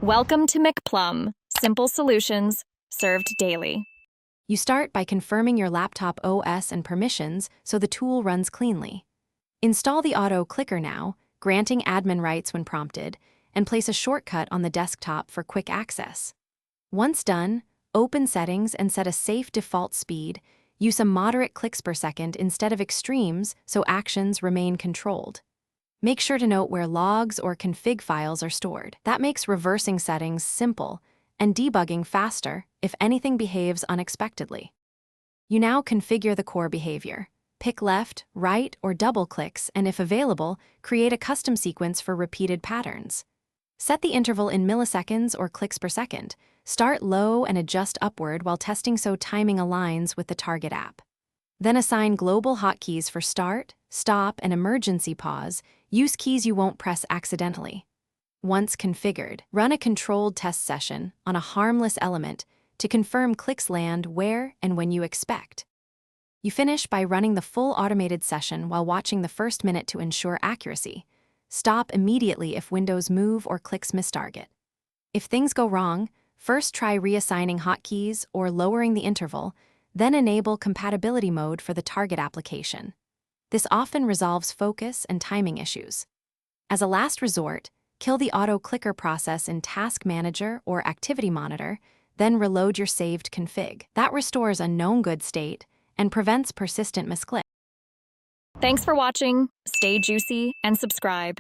Welcome to McPlum, simple solutions served daily. You start by confirming your laptop OS and permissions so the tool runs cleanly. Install the auto clicker now, granting admin rights when prompted, and place a shortcut on the desktop for quick access. Once done, open settings and set a safe default speed. Use some moderate clicks per second instead of extremes so actions remain controlled. Make sure to note where logs or config files are stored. That makes reversing settings simple and debugging faster if anything behaves unexpectedly. You now configure the core behavior. Pick left, right, or double clicks, and if available, create a custom sequence for repeated patterns. Set the interval in milliseconds or clicks per second. Start low and adjust upward while testing so timing aligns with the target app. Then assign global hotkeys for start, stop, and emergency pause. Use keys you won't press accidentally. Once configured, run a controlled test session on a harmless element to confirm clicks land where and when you expect. You finish by running the full automated session while watching the first minute to ensure accuracy. Stop immediately if windows move or clicks miss target. If things go wrong, first try reassigning hotkeys or lowering the interval, then enable compatibility mode for the target application. This often resolves focus and timing issues. As a last resort, kill the auto-clicker process in Task Manager or Activity Monitor, then reload your saved config. That restores a known good state and prevents persistent misclick. Thanks for watching. Stay juicy and subscribe.